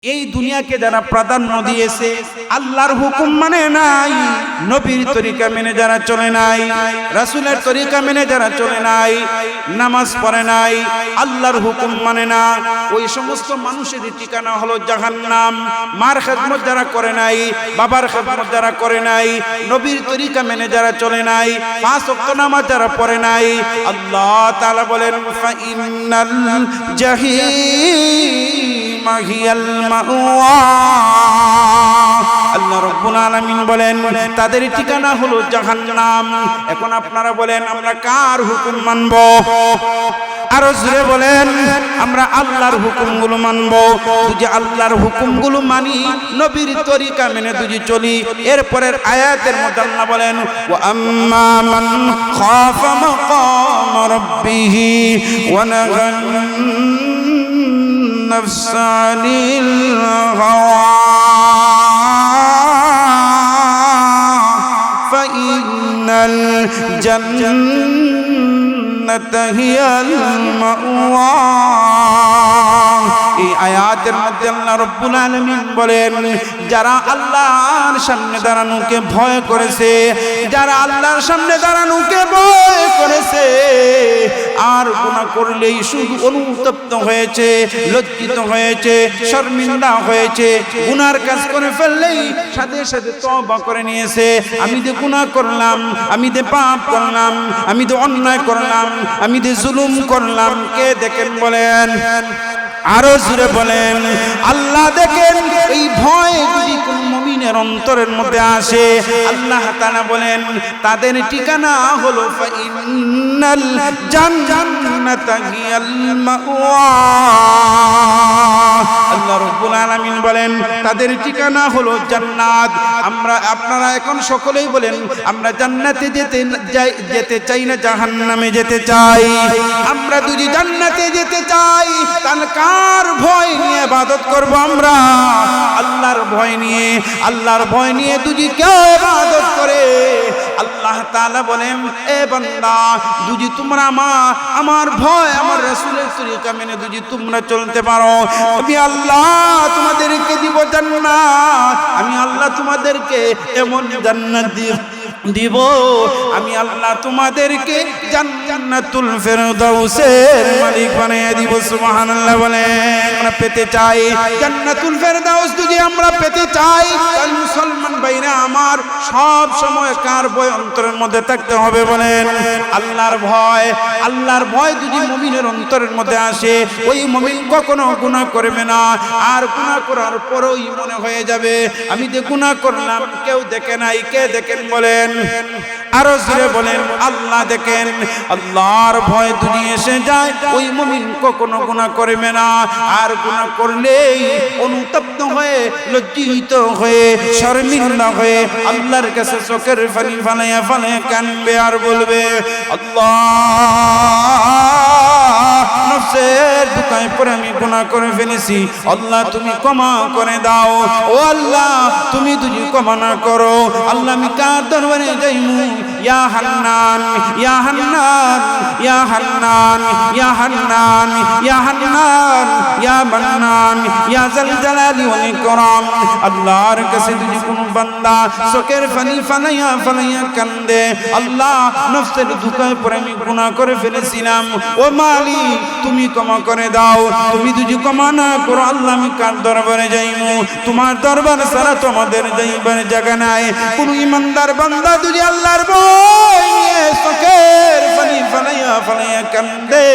এই দুনিয়াকে যারা প্রাধান্য দিয়েছে, আল্লাহর হুকুম মানে নাই, নবীর তরিকা মেনে যারা চলে নাই, রাসূলের তরিকা মেনে যারা চলে নাই, নামাজ পড়ে নাই, আল্লাহর হুকুম মানে না, ওই সমস্ত মানুষের ঠিকানা হলো জাহান্নাম। মার খেদমত যারা করে নাই, বাবার খেদমত যারা করে নাই, নবীর তরিকা মেনে যারা চলে নাই, পাঁচ ওয়াক্ত নামাজ যারা পড়ে নাই, আল্লাহ তাআলা বলেন ফাইন্নাল জাহিম হিয়াল মাওয়া। আল্লাহ রাব্বুল আলামিন বলেন তাদের ঠিকানা হলো জাহান্নাম। এখন আপনারা বলেন আমরা কার হুকুম মানব? আরো জোরে বলেন আমরা আল্লাহর হুকুমগুলো মানব। যদি আল্লাহর হুকুমগুলো মানি, নবীর তরিকা মেনে যদি চলি, এরপরের আয়াতের মধ্যে আল্লাহ বলেন ওয়া আম্মা মান খাফা মাকাম রাব্বিহি ওয়া নাহান النفس عن الهوى فإن الجنة هي المأوى। এই আয়াতের মধ্যে আল্লাহ রাব্বুল আলামিন বলেন যারা আল্লাহর সামনে দাঁড়ানোকে ভয় করেছে, যারা আল্লাহর সামনে দাঁড়ানোকে ভয় করেছে, আর গুনাহ করলেই শুধু অনুতপ্ত হয়েছে, লজ্জিত হয়েছে, শর্মিন্দা হয়েছে, গুনার কাজ করে ফেললেই সাথে সাথে তওবা করে নিয়েছে, আমি যে গুনাহ করলাম, আমি যে পাপ করলাম, আমি যে অন্যায় করলাম, আমি যে জুলুম করলাম, কে দেখেন বলেন? আরো জোরে বলেন আল্লাহ দেখেন। এই ভয় যদি কোন মুমিনের অন্তরের মধ্যে আসে, আল্লাহ তাআলা বলেন তাদের ঠিকানা হলো ফাইন্নাল জান্নাতা হিয়াল মাওয়া। আল্লাহ রাব্বুল আলামিন বলেন তাদের ঠিকানা হলো জান্নাত। আমরা আপনারা এখন সকলেই বলেন আমরা জান্নাতে যেতে চাই না জাহান্নামে যেতে চাই? আমরা যদি জান্নাতে যেতে চাই তাহলে কার ভয় নিয়ে ইবাদত করব? আমরা আল্লাহর ভয় নিয়ে। আল্লাহর ভয় নিয়ে যদি কেউ ইবাদত করে, আল্লাহ তাআলা বলেন এ বান্দা যদি তোমরা আমার ভয়, আমার রাসূলের তরিকা মেনে যদি তোমরা চলতে পারো, আমি আল্লাহ তোমাদেরকে দিব জান্নাত। আমি আল্লাহ তোমাদেরকে এমন জান্নাত দিব, আমি আল্লাহ তোমাদেরকে জান্নাতুল ফেরদাউসের মালিক বানিয়ে দিব। সুবহানাল্লাহ বলেন আমরা পেতে চাই জান্নাতুল ফেরদাউস। যদি আমরা পেতে চাই তাহলে মুসলমান ভাইরা আমার সব সময় কার ভয় অন্তরের মধ্যে থাকতে হবে বলেন? আল্লাহর ভয়। আল্লাহর ভয় যদি মুমিনের অন্তরের মধ্যে আসে, ওই মুমিন কখনো গুনাহ করবে না। আর গুনাহ করার পরেই মনে হয়ে যাবে আমি যে গুনাহ করলাম কেউ দেখে নাই, কে দেখেন বলেন? আরো জোরে বলেন আল্লাহ দেখেন। আল্লাহর ভয় যদি এসে যায়, ওই মুমিন কখনো গুনাহ করবে না। আর গুনাহ করলেই অনুতপ্ত হয়ে, লজ্জিত হয়ে, শর্মিন্দা হয়ে আল্লাহর কাছে চোখের পানি ফালাইয়া ফালাইয়া কাঁদবে আর বলবে আল্লাহ নফসের দুঃখায় পরে আমি গুনাহ করে ফেলেছি, আল্লাহ তুমি ক্ষমা করে দাও। ও আল্লাহ তুমি যদি ক্ষমা না করো, আল্লাহ আমি কার দরবারে যাইমু? ইয়া হান্নান, ইয়া হান্নান, ইয়া হান্নান, ইয়া হান্নান, ইয়া হান্নান, ইয়া মান্নান, ইয়া যাল জালালি ওয়াল ইকরাম। আল্লাহর কাছে যদি কোনো বান্দা চোখের পানি ফালাইয়া ফালাইয়া কান্দে, আল্লাহ নফসের দুঃখায় পরে আমি গুনাহ করে ফেলেছিলাম, ও মালিক তুমি ক্ষমা করে দাও। তুমি যদি ক্ষমা না করো, আল্লাহ আমি কার দরবারে যাইমু? তোমার দরবার ছাড়া তো আমাদের যাইবার জায়গা নাই। কোন ইমানদার বান্দা যদি আল্লাহর ভয় নিয়ে চোখের পানি ফালাইয়া ফালাইয়া কান্দে,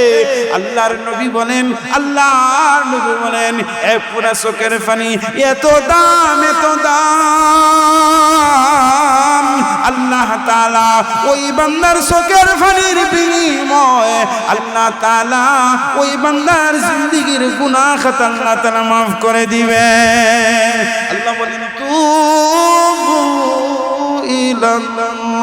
আল্লাহর নবী বলেন, আল্লাহর নবী বলেন এ পুরা চোখের পানি এত দাম, এত দাম। আল্লাহ তাআলা ওই বান্দার চোখের পানির বিনিময়ে আল্লাহ তাআলা ওই বান্দার জিন্দেগীর গুনাহ খাতা আল্লাহ তাআলা মাফ করে দিবে। আল্লাহ বলেন তুবু ইলাল্লাহ।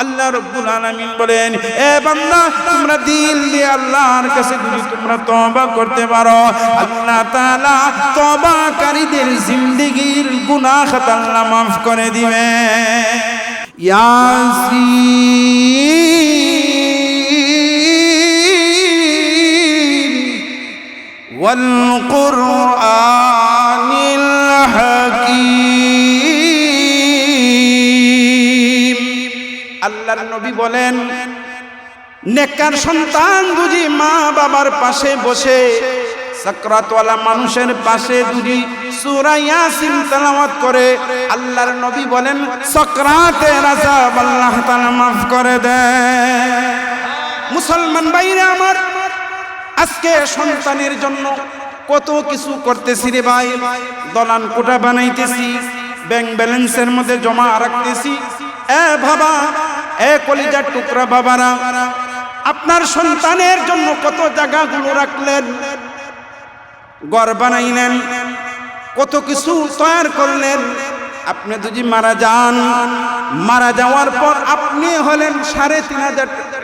আল্লাহ রাব্বুল আলামিন বলেন এ বান্দা তোমরা দিল দিয়ে আল্লাহর কাছে যদি তোমরা তওবা করতে পারো, আল্লাহ তাআলা তওবাকারীদের জিন্দেগীর গুনাহ খাতা আল্লাহ মাফ করে দিবে। ইয়াসিন ওয়াল কুরআনিল হাকীম। আল্লাহর নবী বলেন, নেককার সন্তান যদি মা বাবার পাশে বসে সাকরাতওয়ালা মানুষের পাশে যদি সূরা ইয়াসিন তেলাওয়াত করে, আল্লাহর নবী বলেন সাকরাতের আযাব আল্লাহ তাআলা মাফ করে দেয়। মুসলমান ভাইরা আমার, আজকে সন্তানের জন্য কত কিছু করতেছি রে ভাই। দলান কোঠা বানাইতেছি, ব্যাংক ব্যালেন্সের মধ্যে জমা রাখতেছি। এ বাবা, এ কলিজার টুকরা বাবারা, আপনার সন্তানের জন্য কত জায়গাগুলো রাখলেন, ঘর বানাইলেন, কত কিছু তৈরি করলেন। আপনি যদি মারা যান, মারা যাওয়ার পর আপনি হলেন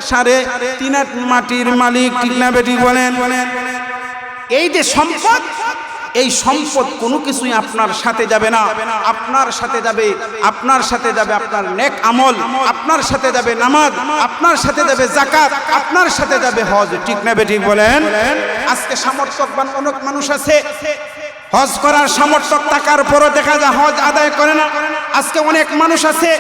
3,500 মাটির মালিক, ঠিক না বেটি বলেন? এই যে সম্পদ, এই সম্পদ কোনো কিছুই আপনার সাথে যাবে না। আপনার সাথে যাবে আপনার নেক আমল, আপনার সাথে যাবে নামাজ, আপনার সাথে যাবে যাকাত, আপনার সাথে যাবে হজ, ঠিক না বেটি বলেন? আজকে সামর্থ্যবান অনেক মানুষ আছে, হজ করার সামর্থ্য টাকার পরও দেখা যায় হজ আদায় করে না। আজকে অনেক মানুষ আছে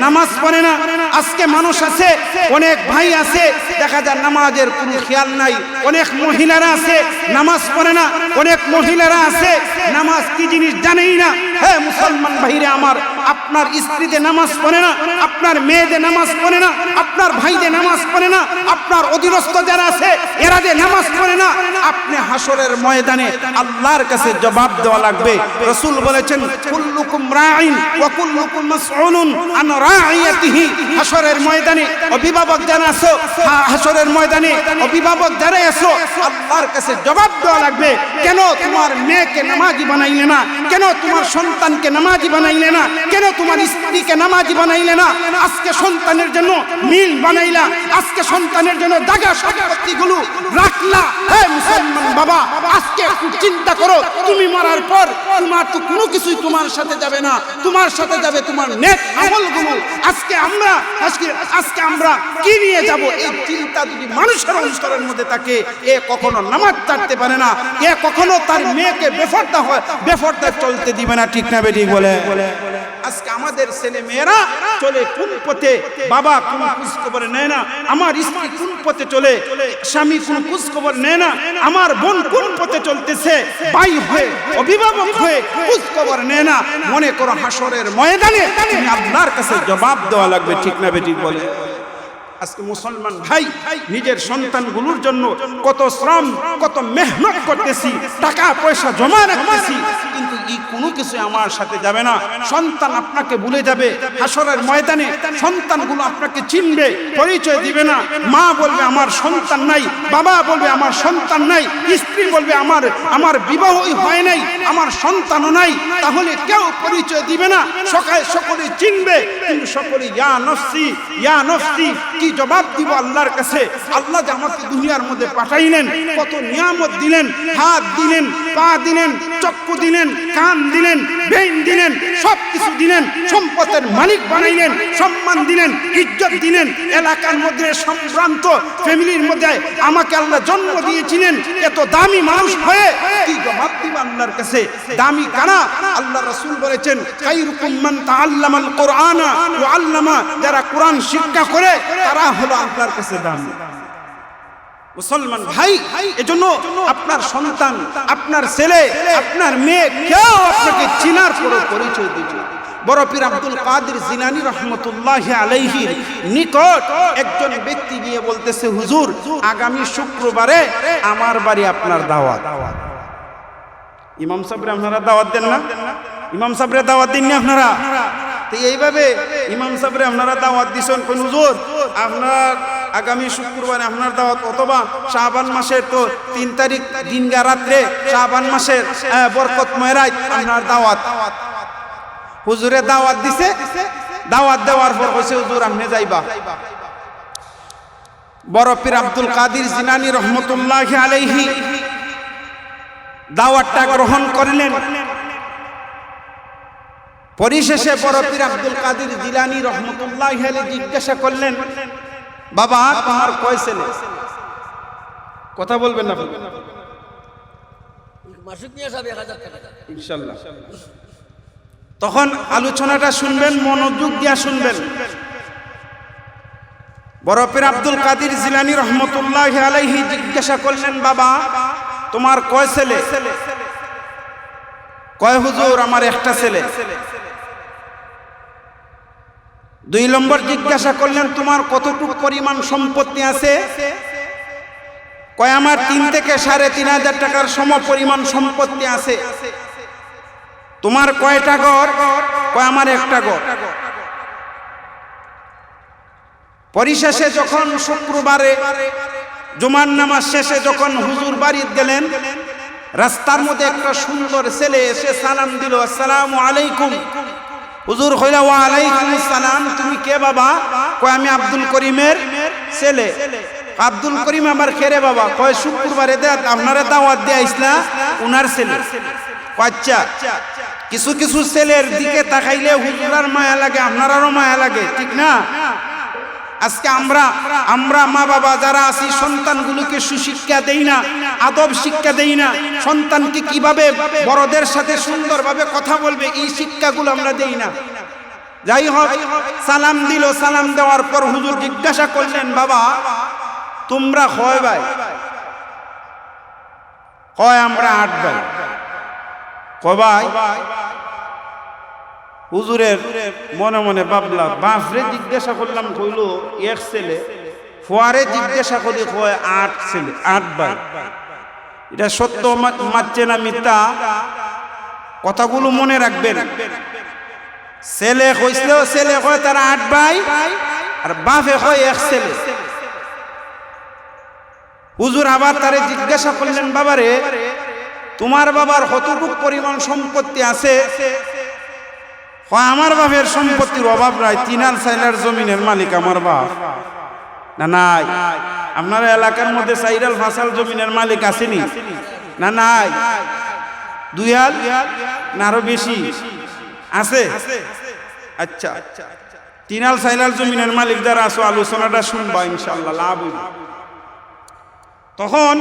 নামাজ পড়ে না। আজকে মানুষ আছে, অনেক ভাই আছে দেখা যায় নামাজের কোনো খেয়াল নাই। অনেক মহিলারা আছে নামাজ পড়ে না, অনেক মহিলারা আছে নামাজ কি জিনিস জানেই না। হ্যাঁ মুসলমান ভাইরা আমার, আপনার স্ত্রীতে নামাজ পড়ে না, আপনার মেয়েদের নামাজ পড়ে না, আপনার ভাইদের নামাজ পড়ে না, আপনার অধীনস্থ যারা আছে এরা যে নামাজ পড়ে না, আপনি হাসরের ময়দানে আল্লাহর কাছে জবাব দেওয়া লাগবে। রাসূল বলেছেন কুল্লুকুম রাঈন ওয়া কুল্লুকুম মাসউলুন আন রাঈয়াতিহি। হাসরের ময়দানে অভিভাবক যারা আছো, হাসরের ময়দানে অভিভাবক যারা আছো, আল্লাহর কাছে জবাব দেওয়া লাগবে। কেন তোমার মেয়েকে নামাজি বানাইলে না? কেন তোমার সন্তানকে নামাজি বানাইলে না? কেন তোমার স্ত্রীকে নামাজি বানাইলে না? আজকে সন্তানের জন্য মিল বানাইলা, আজকে সন্তানের জন্য জায়গা সম্পত্তিগুলো রাখলা। হে মুসলমান বাবা, আজকে একটু চিন্তা করো, তুমি মরার পর তোমার তো কোনো কিছুই তোমার সাথে যাবে না, তোমার সাথে যাবে তোমার নেক আমলগুলো। আজকে আমরা কি নিয়ে যাব? এই চিন্তা যদি মানুষের অন্তরের মধ্যে থাকে, এ কখনো নামাজ ছাড়তে পারে না, এ কখনো তার মেয়েকে বেফরদা চলতে দিবে না, ঠিক না বেটি বলে? আজকে আমাদের ছেলে মেয়েরা চলে কোন পথে, বাবা কোন খোঁজ খবর নেয় না, আমার স্ত্রী কোন পথে চলে, স্বামী কোন খোঁজ খবর নেয় না, আমার বোন কোন পথে চলতেছে, ভাই হয়ে অভিভাবক হয়ে খোঁজ খবর নেয় না। মনে করো হাসরের ময়দানে তুমি আল্লাহর কাছে জবাব দেওয়া লাগবে, ঠিক না বেটি বলে? আজকে মুসলমান ভাই নিজের সন্তানগুলোর জন্য কত শ্রম, কত মেহনত করতেছি, টাকা পয়সা জমা রাখতেছি, কিন্তু এই কোনো কিছু আমার সাথে যাবে না। সন্তান আপনাকে ভুলে যাবে হাসরের ময়দানে। সন্তানগুলো আপনাকে চিনবে, পরিচয় দিবে না। মা বলবে আমার সন্তান নাই, বাবা বলবে আমার সন্তান নাই, স্ত্রী বলবে আমার বিবাহই হয় নাই, আমার সন্তানও নাই। তাহলে কেউ পরিচয় দিবে না, সকলে চিনবে, কিন্তু সকলে ইয়া নফসি ইয়া নফসি। কি জবাব দিব আল্লাহর কাছে? আল্লাহ যে আমাকে দুনিয়ার মধ্যে পাঠাইলেন, কত নিয়ামত দিলেন, হাত দিলেন, পা দিলেন, চক্ষু দিলেন, কান দিলেন, ব্রেন দিলেন, সব কিছু দিলেন, সম্পদের মালিক বানাইলেন, সম্মান দিলেন, ইজ্জত দিলেন, এলাকার মধ্যে সম্ভ্রান্ত ফ্যামিলির মধ্যে আমাকে আল্লাহ জন্ম দিয়েছিলেন। এত দামি মানুষ হয়ে কি জবাব দিব আল্লাহর কাছে? দামি কারা? আল্লাহ রাসূল বলেছেন খায়রুকুম মান তাআল্লামাল কুরআনা ওয়া আল্লামা। যারা কোরআন শিক্ষা করে তারা হলো আল্লাহর কাছে দামি। মুসলমান ভাই, এজন্য আপনার সন্তান, আপনার ছেলে, আপনার মেয়ে কেউ আপনাকে চিনার পর পরিচয় দিবে। বড় পীর আব্দুল কাদের জিলানী রহমতুল্লাহি আলাইহির নিকট একজন ব্যক্তি গিয়ে বলতেছে, হুজুর আগামী শুক্রবারে আমার বাড়ি আপনার দাওয়াত। ইমাম সাহেবরে আপনারা দাওয়াত দেন না? ইমাম সাহেবরে দাওয়াত দিন না আপনারা? তো এইভাবে ইমাম সাহেবরে আপনারা দাওয়াত দিছেন, কোন হুজুর আপনার আগামী শুক্রবারে আপনার দাওয়াত, অথবা শাবান মাসের তো 3 তারিখ দিনগা রাত্রে শাবান মাসের বরকতময় রাত আপনার দাওয়াত। হুজুরে দাওয়াত দিছে, দাওয়াত দেওয়ার পর কইছে হুজুর আপনি যাইবা। বড় পীর আব্দুল কাদের জিলানী রহমতুল্লাহি আলাইহি দাওয়াতটা গ্রহণ করলেন। পরিশেষে বড় পীর আব্দুল কাদের জিলানী রহমতুল্লাহি আলাইহি জিজ্ঞাসা করলেন, বাবা তোমার কয় ছেলে? কথা বলবেন না? মাসুক নিয়ে যাবে 1000 টাকা ইনশাআল্লাহ। তখন আলোচনাটা শুনবেন, মনোযোগ দিয়া শুনবেন। বড় পীর আব্দুল কাদের জিলানী রহমতুল্লাহি আলাইহি জিজ্ঞাসা করলেন, বাবা তোমার কয় ছেলে? কয় হুজুর আমার একটা ছেলে। 2 নম্বর জিজ্ঞাসা করলেন, তোমার কতটুকু পরিমাণ সম্পত্তি আছে? কয় আমার 3 থেকে 3.5 টাকার সম পরিমাণ সম্পত্তি আছে। তোমার কয়টা ঘর? কয় আমার একটা ঘর। পরিশেষে যখন শুক্রবারে জুমার নামাজ শেষে যখন হুজুর বাড়িতে গেলেন, রাস্তার মধ্যে একটা সুন্দর ছেলে এসে সালাম দিল, আসসালামু আলাইকুম। হুজুর কইলা, ওয়া আলাইকুম আসসালাম। তুমি কে বাবা? কয় আমি আব্দুল করিমের ছেলে। আব্দুল করিম আমার খেরে বাবা? কয় শুক্রবারে আপনারা দাওয়াত দিয়ে আইসলা, উনার ছেলে। আচ্ছা, কিছু কিছু ছেলের দিকে তাকাইলে হুজুরার মায়া লাগে, আপনারারও মায়া লাগে, ঠিক না? আজকে আমরা মা বাবা যারা আছি সন্তানগুলোকে সুশিক্ষা দেই না, আদব শিক্ষা দেই না। সন্তানকে কিভাবে বড়দের সাথে সুন্দরভাবে কথা বলবে, এই শিক্ষাগুলো আমরা দেই না। যাই হোক, সালাম দিল। সালাম দেওয়ার পর হুজুর জিজ্ঞাসা করলেন, বাবা তোমরা কয় ভাই? কয় আমরা 8 ভাই। কয় ভাই? হুজুরের মনে মনে ভাবলাম, বাপরে জিজ্ঞাসা করলাম, কইল 1 ছেলে। ফুয়ারে জিজ্ঞাসা করি, কয় 8 ছেলে, 8 ভাই। এটা সত্য মানছে না মিথ্যা? কথাগুলো মনে রাখবেন। ছেলে কইছিল, ছেলে কয় তারা 8 ভাই, আর বাপে কয় 1 ছেলে। হুজুর আবার তারে জিজ্ঞাসা করলেন, বাবারে তোমার বাবার কতটুকু পরিমাণ সম্পত্তি আছে? আমার বাপের সম্পত্তির অভাব নাই, 3 সাইলার জমিনের মালিক আমার বাপ। না নাই? আপনার এলাকার মধ্যে 4-5 জমিনের মালিক আসেনি? না নাই? 2 না আরো বেশি আছে? আচ্ছা, 3-4 জমিনের মালিক যারা আছো, আলোচনাটা শুনবা ইনশাআল্লাহ, লাভ হইব। তখন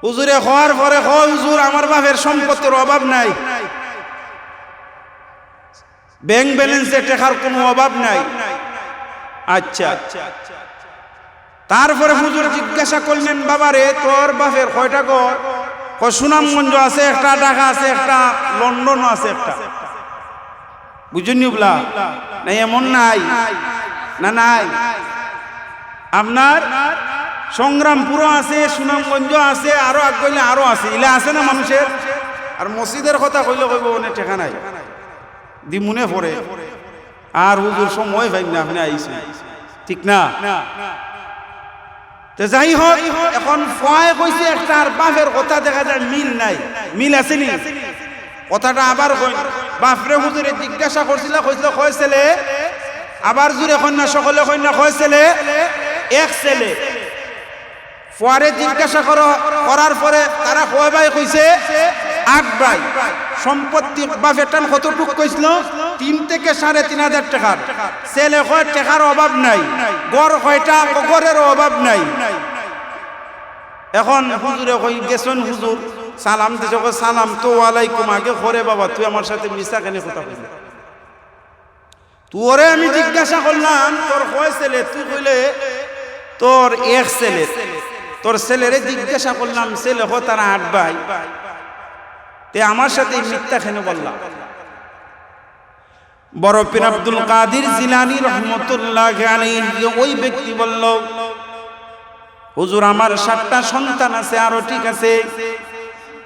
হুজুরে হওয়ার পরে, হুজুর আমার বাপের সম্পত্তির অভাব নাই, ব্যাংক ব্যালেন্সে টাকার কোনো অভাব নাই। আচ্ছা, তারপরে হুজুর জিজ্ঞাসা করলেন, বাবারে তোর বাপের কয়টা ঘর? কয় সুনামগঞ্জ আছে একটা, ঢাকা আছে একটা, লন্ডনও আছে একটা। বুঝুনি বলা না? এমন নাই? না নাই? আপনার সংগ্রামপুরও আছে, সুনামগঞ্জ আছে, আরো আগ কইলে আরো আছে। ইলে আছে না মানুষের? আর মসজিদের কথা কইলে কইব অনেক টাকা নাই, দিমুনে পড়ে। আর হুজুর সময় পাই না, আপনি আইছেন, ঠিক না? তো যাই হোক, এখন ফয় কইছে একটা, আর বাপের কথা দেখা যায় মিল নাই। মিল আছে নি? কথাটা আবার কই, বাপরে হুজুরে জিজ্ঞাসা করছিল, কইছিল কয় ছেলে? আবার জুড়ে কন্যা সকলে কন্যা, কয় ছেলে? 1 ছেলে। পরে জিজ্ঞাসা করার পরে তারা কয় ভাই? কইছে 8 ভাই। সম্পত্তি বাপের টান কতটুকু কইছিল? 3 থেকে 3.5 টাকার। ছেলে কয় টাকার অভাব নাই, গড় কয়টা? গড়ের অভাব নাই। এখন হুজুরে কই গেছেন, হুজুর সালাম দিছে, সালাম তো ওয়ালাইকুম। আগে করে বাবা তুই আমার সাথে মিশা কেন কথা বললি? তোরে আমি জিজ্ঞাসা করলাম তোর কয় ছেলে? তুই কইলে তোর 1 ছেলে। তোর ছেলেরে জিজ্ঞাসা করলাম, ছেলে হয় তারা 8 ভাই, তে আমার সাথে মিথ্যা কেন বললাম? বড় পীর আব্দুল কাদের জিলানী রহমতুল্লাহি আলাইহি ওই ব্যক্তি বলল, হুজুর আমার 7টা সন্তান আছে, আরো ঠিক আছে,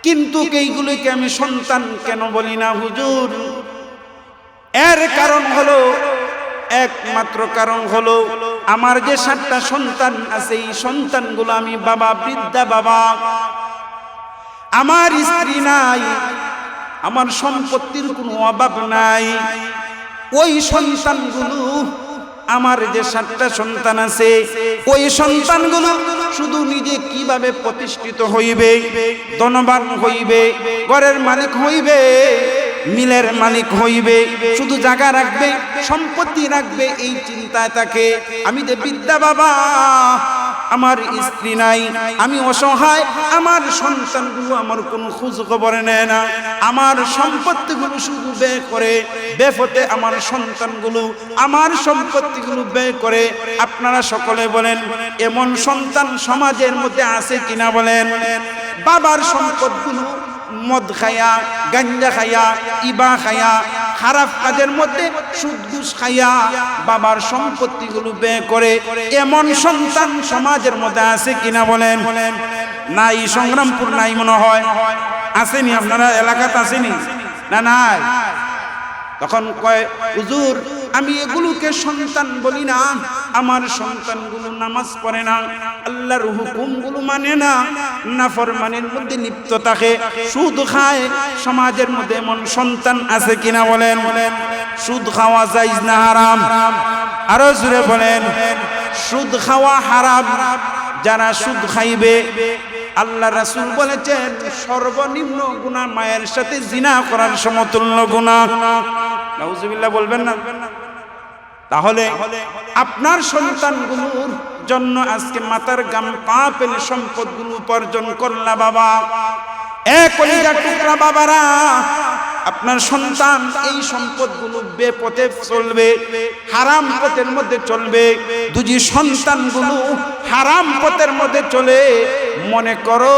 কিন্তু এইগুলোকে আমি সন্তান কেন বলি না হুজুর? এর কারণ হলো, একমাত্র কারণ হলো, আমার যে 7টা সন্তান আছে, এই সন্তানগুলো আমি বাবা, বৃদ্ধা বাবা, আমার স্ত্রী নাই, আমার সম্পত্তির কোনো অভাব নাই। ওই সন্তানগুলো, আমার যে 7টা সন্তান আছে, ওই সন্তানগুলো শুধু নিজে কিভাবে প্রতিষ্ঠিত হইবে, ধনবান হইবে, ঘরের মালিক হইবে, মিলের মালিক হইবে, শুধু জায়গা রাখবে, সম্পত্তি রাখবে, এই চিন্তায় থাকে। আমি যে বৃদ্ধা বাবা, আমার স্ত্রী নাই, আমি অসহায়, আমার সন্তানগুলো আমার কোনো খোঁজ খবর নেয় না, আমার সম্পত্তিগুলো শুধু ব্যয় করে বেফতে, আমার সন্তানগুলো আমার সম্পত্তিগুলো ব্যয় করে। আপনারা সকলে বলেন এমন সন্তান সমাজের মধ্যে আছে কিনা বলেন? বাবার সম্পদগুলো মদ খায়া, গাঞ্জা খায়া, ইবা খায়া, খারাপ কাজের মধ্যে সুদ ঘুষ খায়া বাবার সম্পত্তিগুলো ব্যয় করে, এমন সন্তান সমাজের মধ্যে আছে কিনা বলেন? নাই, সংগ্রামপুর নাই মনে হয়, আসেনি? আপনারা এলাকাতে আসেনি? না নাই। তখন কয় হুজুর আমি এগুলোকে সন্তান বলি না, আমার সন্তানগুলো নামাজ পড়ে না, আল্লাহর হুকুমগুলো মানে না, নাফরমানির মধ্যে লিপ্ত থাকে, সুদ খায়। সমাজের মধ্যে এমন সন্তান আছে কিনা বলেন? সুদ খাওয়া জায়েজ না হারাম? আরো জোরে বলেন, সুদ খাওয়া হারাম। যারা সুদ খাইবে, আল্লাহ রাসূল বলেছেন সর্বনিম্ন গুনাহ মায়ের সাথে জিনা করার সমতুল্য গুনাহ। নাউজুবিল্লাহ বলবেন না? তাহলে আপনার সন্তানগুলোর জন্য আজকে মাথার গাম পা পেলে সম্পদগুলো উপার্জন করলা বাবা। কলিজা টুকরা বাবারা, আপনার সন্তান এই সম্পদগুলো বেপথে চলবে, হারাম পথের মধ্যে চলবে। যদি সন্তানগুলো হারাম পথের মধ্যে চলে, মনে করো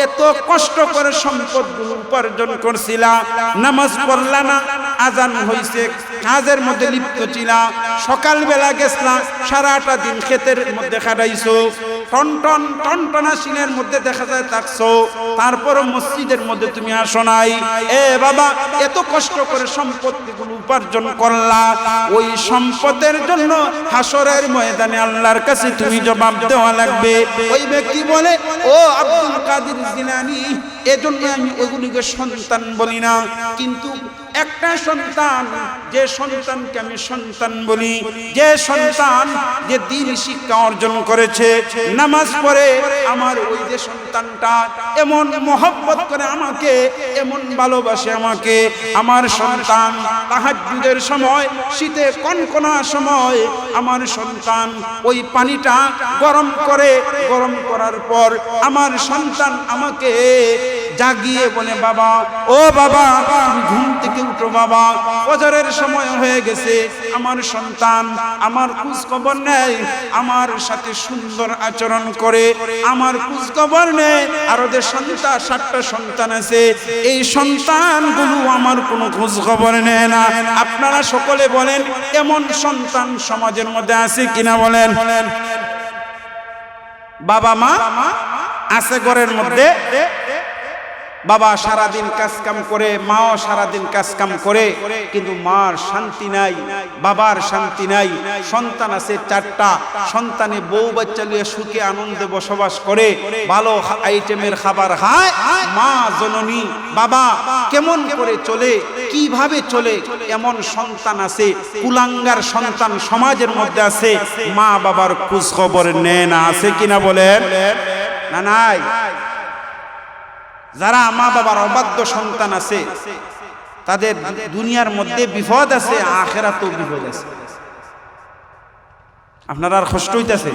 এত কষ্ট করে সম্পদগুলো উপার্জন করছিলা, নামাজ পড়লা না, আজান হইছে, কাজের মধ্যে লিপ্ত ছিলা, সকালবেলা গেছলা, সারাটা দিন ক্ষেতের মধ্যে খাটাইছো, টনটনা সিনের মধ্যে দেখা যায় থাকছো, তারপরও মসজিদের মধ্যে তুমি আসো নাই। বাবা, এত কষ্ট করে সম্পত্তিগুলো উপার্জন করলা, ওই সম্পদের জন্য হাসরের ময়দানে আল্লাহর কাছে তুমি জবাব দেওয়া লাগবে। ওই ব্যক্তি বলে, ও আব্দুল কাদের জিলানী, এজন্য আমি ওইগুলিকে সন্তান বলি না। কিন্তু একটা সন্তান, যে সন্তানকে আমি সন্তান বলি, যে সন্তান যে দ্বীন শিক্ষা অর্জন করেছে, নামাজ পড়ে, আমার ওই যে সন্তানটা এমন মহব্বত করে আমাকে, এমন ভালোবাসে আমাকে, আমার সন্তান তাহাজ্জুদের সময়, শীতে কনকনা সময় আমার সন্তান ওই পানিটা গরম করে, গরম করার পর আমার সন্তান আমাকে জাগিয়ে বলে, বাবা, ও বাবা, ঘুম থেকে উঠো বাবা, ফজরের সময় হয়ে গেছে। আমার সন্তান আমার খোঁজ খবর নেয়, আমার সাথে সুন্দর আচরণ করে, আমার খোঁজ খবর নেয়। আর ওদের সন্তান 7টা সন্তান আছে, এই সন্তানগুলো আমার কোনো খোঁজ খবর নেয় না। আপনারা সকলে বলেন এমন সন্তান সমাজের মধ্যে আছে কিনা বলেন? বাবা মা আছে ঘরের মধ্যে, বাবা সারাদিন কাজ কাম করে, মাও সারাদিন কাজ কাম করে, কিন্তু মার শান্তি নাই, বাবার শান্তি নাই। সন্তান আছে 4টা, সন্তানে বউ বাচ্চা নিয়ে সুখে আনন্দে বসবাস করে, ভালো আইটেমের খাবার খায়। মা জননী বাবা কেমন করে চলে, কিভাবে চলে, এমন সন্তান আছে, কুলাঙ্গার সন্তান সমাজের মধ্যে আছে। মা বাবার খোঁজ খবর নেয় না, আছে কিনা বলেন? না নাই। যারা মা বাবার অবাধ্য সন্তান আছে, তাদের দুনিয়ার মধ্যে বিপদ আছে, আখিরাতেও বিপদ আছে। আপনারা আর কষ্ট হইতাছে?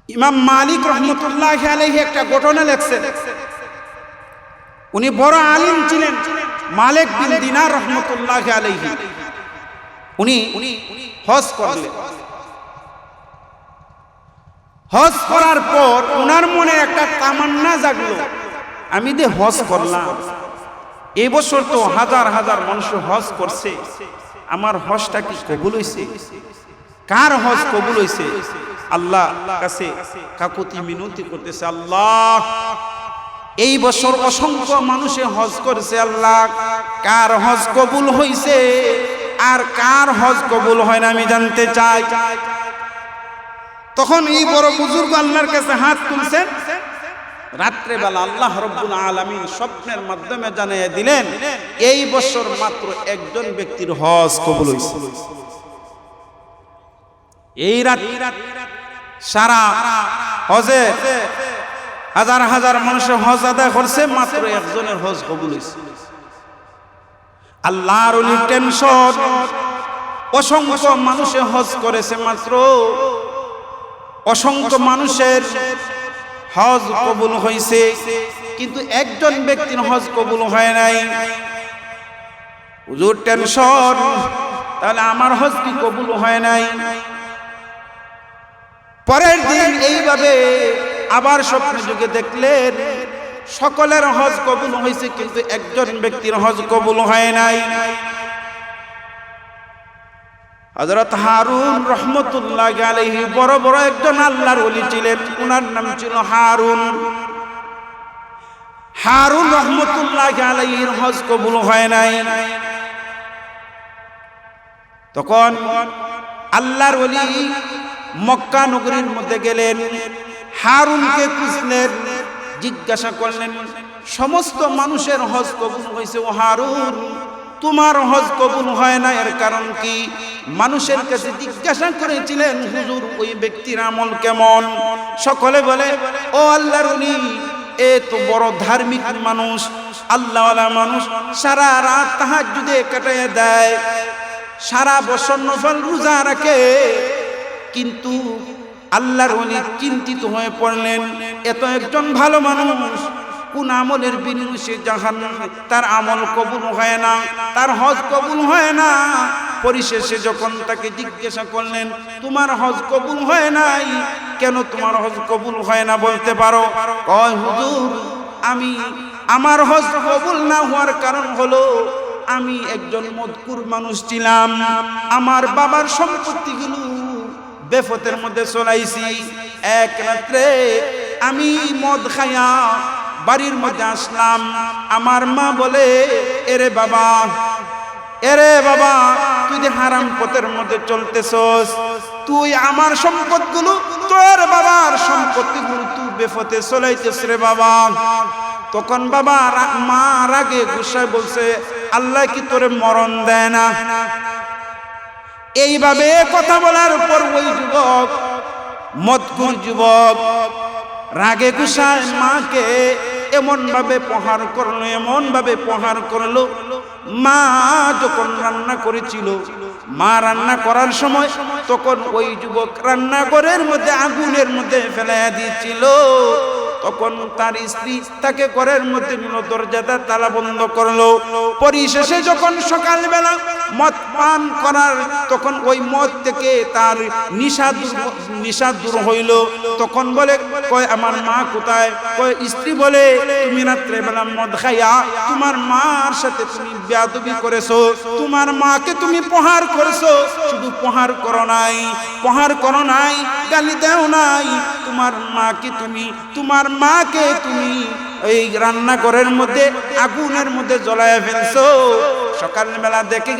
ইমাম মালিক রহমতুল্লাহি আলাইহি একটা ঘটনা লেখছেন। উনি বড় আলিম ছিলেন, মালিক বিন দিনার রহমতুল্লাহি আলাইহি। উনি হজ করলেন। হজ করার পর ওনার মনে একটা তামান্না জাগলো, আমি যে হজ করলাম, এই বছর তো হাজার হাজার মানুষ হজ করছে, আমার হজটা কি কবুল হইছে? কার হজ কবুল হইছে? আল্লাহ কাছে কাকুতি মিনতি করতেছে, আল্লাহ এই বছর অসংখ্য মানুষে হজ করেছে, আল্লাহ কার হজ কবুল হইছে আর কার হজ কবুল হয় না আমি জানতে চাই। তখন এই বড় বুজুর্গ আল্লাহর কাছে হাত তুলছেন। রাত্রে বেলা আল্লাহ রব্বুল আলামিন স্বপ্নের মাধ্যমে জানিয়ে দিলেন, এই বছর মাত্র একজন ব্যক্তির হজ কবুল হয়েছে। এই রাত সারা হজে হাজার হাজার মানুষের হজ আদায় করছে, মাত্র একজনের হজ কবুল হয়েছে। আল্লাহর ওলি টেনশন, অসংখ্য মানুষে হজ করেছে, মাত্র অসংখ্য মানুষের হজ কবুল হয়েছে, কিন্তু একজন ব্যক্তির হজ কবুল হয় নাই। হুজুর টেনশন, তাহলে আমার হজ কি কবুল হয় নাই? পরের দিন এইভাবে আবার স্বপ্ন যুগে দেখলেন সকলের হজ কবুল হয়েছে, কিন্তু একজন ব্যক্তির হজ কবুল হয় নাই। হযরত হারুন রহমতুল্লাহ আলাইহি বড় বড় একজন আল্লাহর ওলি ছিলেন, ওনার নাম ছিল হারুন। হারুন রহমতুল্লাহ আলাইহির হজ কবুল হয় নাই। তখন আল্লাহর ওলি মক্কা নগরীর মধ্যে গেলেন, হারুনকে খুঁজলেন, জিজ্ঞাসা করলেন সমস্ত মানুষের হজ কবুল হয়েছে, ও হারুন তোমার হজ কবুল হয় না, এর কারণ কি? মানুষের কাছে জিজ্ঞাসা করেছিলেন হুজুর ওই ব্যক্তির আমল কেমন? সকলে বলে ও আল্লাহর ওলি, এ তো বড় ধার্মিক মানুষ, আল্লাহওয়ালা মানুষ, সারা রাত তাহাজ্জুদে কাটায় দেয়, সারা বছর নফল রোজা রাখে। কিন্তু আল্লাহর ওলি চিন্তিত হয়ে পড়লেন, এত একজন ভালো মানুষ কোন আমলের বিনিময়ে জাহান্নামে, তার আমল কবুল হয় না, তার হজ কবুল হয় না। পরিশেষে যখন তাকে জিজ্ঞাসা করলেন তোমার হজ কবুল হয় নাই, কেন তোমার হজ কবুল হয় না বলতে পারো? কয় হুজুর, আমার হজ কবুল না হওয়ার কারণ হলো আমি একজন মদকুর মানুষ ছিলাম, আমার বাবার সম্পত্তিগুলো বেফতের মধ্যে চলাইছি। এক রাত্রে আমি মদ খাইয়া বাড়ির মধ্যে আসলাম, আমার মা বলে এরে বাবা তুই যে হারাম পথের মধ্যে চলতেছস, তুই আমার সম্পদগুলো, তোর বাবার সম্পত্তিগুলো তুই বেফতে চলাইতেছ রে বাবা। তখন মা রাগে গুসায় বলছে আল্লাহ কি তোরে মরণ দেয় না? এইভাবে কথা বলার পর ওই যুবক, মদকুর যুবক, রাগে গুসায় মাকে এমন ভাবে প্রহার করলো। মা যখন রান্না করেছিল, মা রান্না করার সময় তখন ওই যুবক রান্নাঘরের মধ্যে আগুনের মধ্যে ফেলাইয়া দিয়েছিল। তখন তার স্ত্রী তাকে ঘরের মধ্যে নিল, দরজাটা তালা বন্ধ করলো। পরিশেষে যখন সকালবেলা মদ পান করার, তখন ওই মদ থেকে তার নিশা দূর হইল। তখন বলে কয় আমার মা কোথায়? কয় স্ত্রী বলে তুমি রাত্রেবেলা মদ খাইয়া তোমার মার সাথে তুমি বেয়াদবি করেছো, তোমার মাকে তুমি প্রহার করেছো। শুধু প্রহার করো নাই, গালি দেও নাই, তোমার মাকে তুমি এই রান্নাঘরের মধ্যে আগুনের মধ্যে জ্বলায় ফেলছো। সকালবেলা দেখে